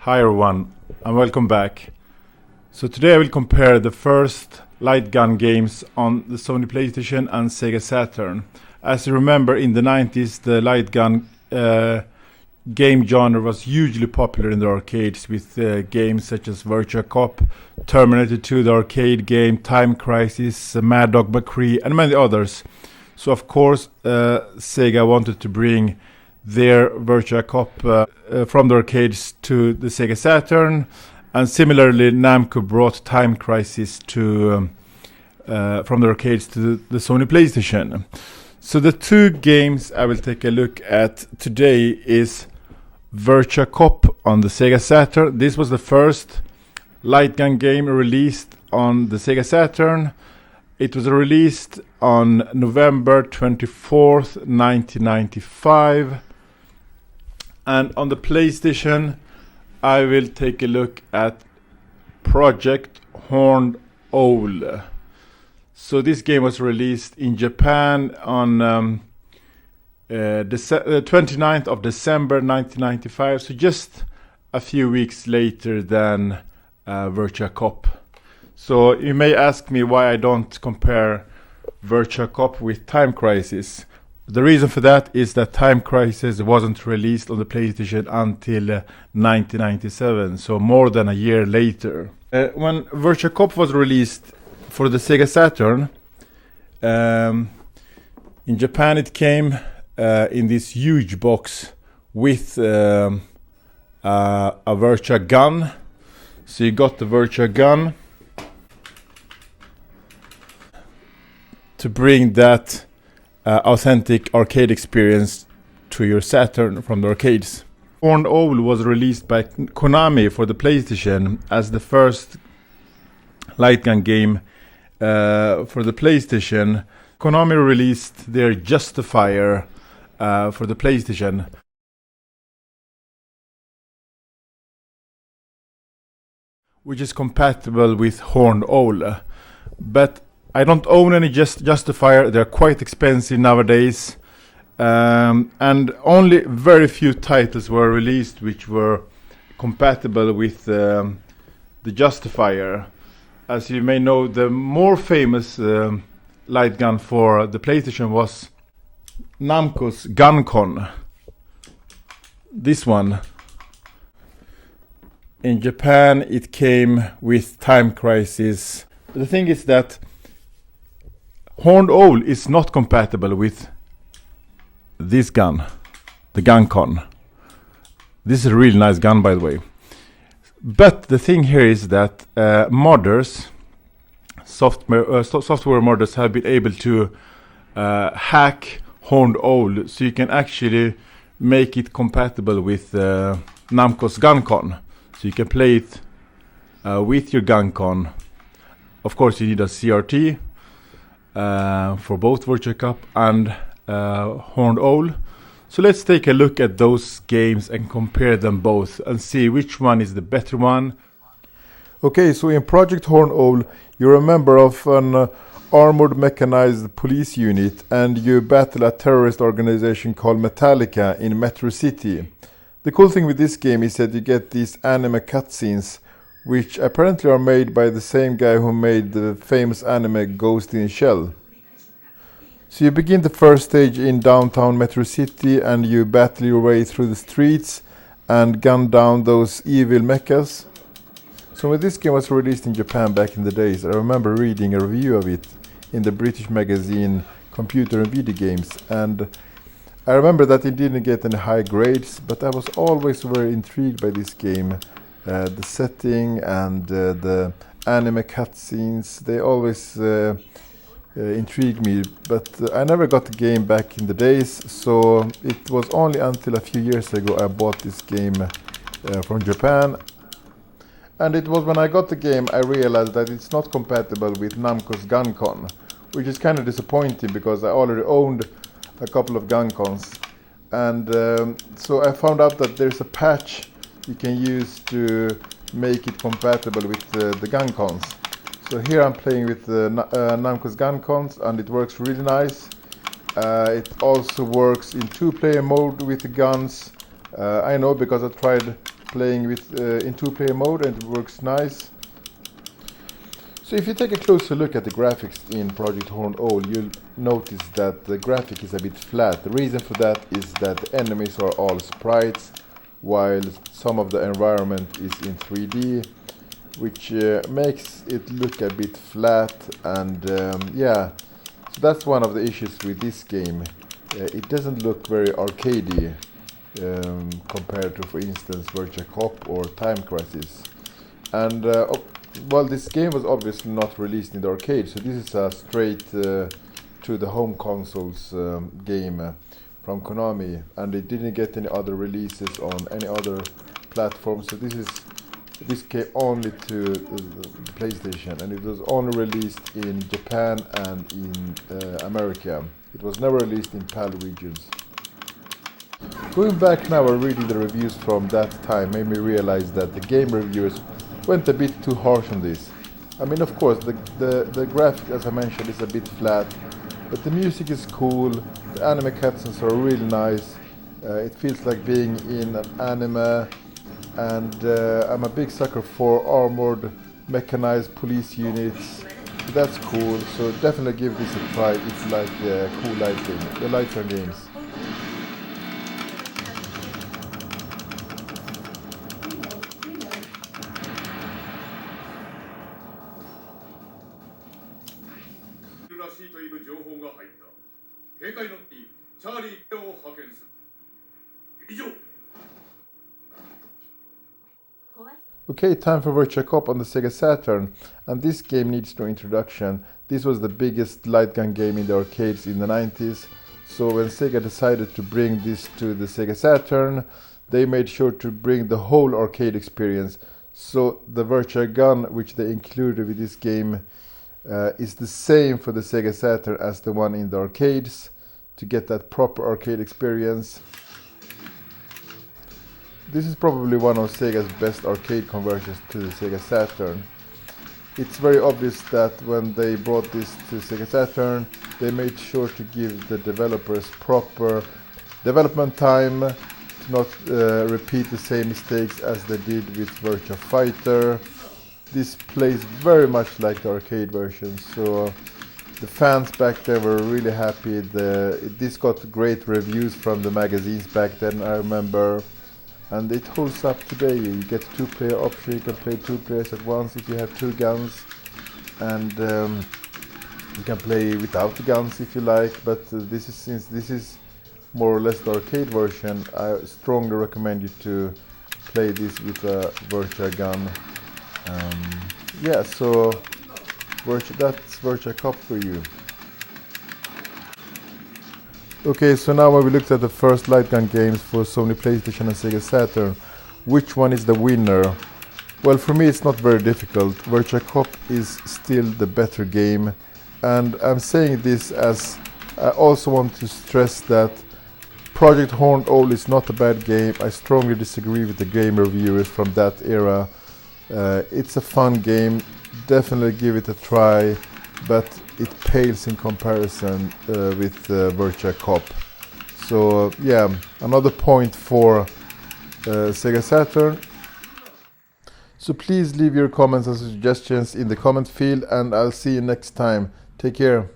Hi everyone, and welcome back. So today I will compare the first light gun games on the Sony PlayStation and Sega Saturn. As you remember, in the 90s the light gun game genre was hugely popular in the arcades with games such as Virtua Cop, Terminator 2 the arcade game, Time Crisis, Mad Dog McCree and many others. So of course Sega wanted to bring their Virtua Cop from the arcades to the Sega Saturn, and similarly Namco brought Time Crisis to from the arcades to the Sony PlayStation. So the two games I will take a look at today is Virtua Cop on the Sega Saturn. This was the first light gun game released on the Sega Saturn. It was released on November 24th, 1995. And on the PlayStation, I will take a look at Project Horned Owl. So this game was released in Japan on 29th of December 1995. So just a few weeks later than Virtua Cop. So you may ask me why I don't compare Virtua Cop with Time Crisis. The reason for that is that Time Crisis wasn't released on the PlayStation until 1997, so more than a year later. When Virtua Cop was released for the Sega Saturn, in Japan it came in this huge box with a Virtua gun. So you got the Virtua gun to bring that authentic arcade experience to your Saturn from the arcades. Horned Owl was released by Konami for the PlayStation as the first light gun game for the PlayStation. Konami released their Justifier for the PlayStation, which is compatible with Horned Owl. But I don't own any Justifier. They're quite expensive nowadays, and only very few titles were released which were compatible with the Justifier. As you may know, the more famous light gun for the PlayStation was Namco's GunCon. This one. In Japan it came with Time Crisis. The thing is that Horned Owl is not compatible with this gun, the GunCon. This is a really nice gun, by the way. But the thing here is that modders, software modders, have been able to hack Horned Owl, so you can actually make it compatible with Namco's GunCon. So you can play it with your GunCon. Of course, you need a CRT. For both Virtua Cop and Horned Owl. So let's take a look at those games and compare them both and see which one is the better one. Okay, so in Project Horned Owl you're a member of an armored mechanized police unit and you battle a terrorist organization called Metallica in Metro City. The cool thing with this game is that you get these anime cutscenes, which apparently are made by the same guy who made the famous anime Ghost in a Shell. So you begin the first stage in downtown Metro City and you battle your way through the streets and gun down those evil mechas. So when this game was released in Japan back in the days, I remember reading a review of it in the British magazine Computer and Video Games, and I remember that it didn't get any high grades, but I was always very intrigued by this game. The setting and the anime cutscenes, they always intrigued me, but I never got the game back in the days, so it was only until a few years ago I bought this game from Japan. And it was when I got the game I realized that it's not compatible with Namco's GunCon, which is kind of disappointing because I already owned a couple of GunCons. And so I found out that there's a patch you can use to make it compatible with the GunCons. So here I'm playing with Namco's GunCons and it works really nice. It also works in two-player mode with the guns. I know because I tried playing with in two-player mode, and it works nice. So if you take a closer look at the graphics in Project Horned Owl, you'll notice that the graphic is a bit flat. The reason for that is that the enemies are all sprites, while some of the environment is in 3D, which makes it look a bit flat, and yeah, so that's one of the issues with this game. It doesn't look very arcadey compared to, for instance, Virtua Cop or Time Crisis. And well, this game was obviously not released in the arcade, so this is a straight to the home consoles game from Konami, and it didn't get any other releases on any other platform. So this came only to the PlayStation, and it was only released in Japan and in America. It was never released in PAL regions. Going back now and reading the reviews from that time made me realize that the game reviewers went a bit too harsh on this. I mean, of course, the graphic, as I mentioned, is a bit flat, but the music is cool, the anime cutscenes are really nice, it feels like being in an anime, and I'm a big sucker for armored, mechanized police units, so that's cool. So definitely give this a try if you like cool lighting, the lighter games. Okay, time for Virtua Cop on the Sega Saturn, and this game needs no introduction. This was the biggest light gun game in the arcades in the 90s, so when Sega decided to bring this to the Sega Saturn, they made sure to bring the whole arcade experience. So the Virtua gun which they included with this game is the same for the Sega Saturn as the one in the arcades, to get that proper arcade experience. This is probably one of Sega's best arcade conversions to the Sega Saturn. It's very obvious that when they brought this to Sega Saturn, they made sure to give the developers proper development time, to not repeat the same mistakes as they did with Virtua Fighter. This plays very much like the arcade version, so the fans back then were really happy. This got great reviews from the magazines back then, I remember. And it holds up today. You get a two-player option, you can play two players at once if you have two guns, and you can play without the guns if you like, but since this is more or less the arcade version, I strongly recommend you to play this with a Virtua gun. Yeah, so that's Virtua Cop for you. Okay, so now when we looked at the first light gun games for Sony PlayStation and Sega Saturn, which one is the winner? Well, for me it's not very difficult. Virtua Cop is still the better game, and I'm saying this as I also want to stress that Project Horned Owl is not a bad game. I strongly disagree with the game reviewers from that era. It's a fun game, definitely give it a try, but it pales in comparison with Virtua Cop. So yeah, another point for Sega Saturn. So please leave your comments and suggestions in the comment field, and I'll see you next time. Take care.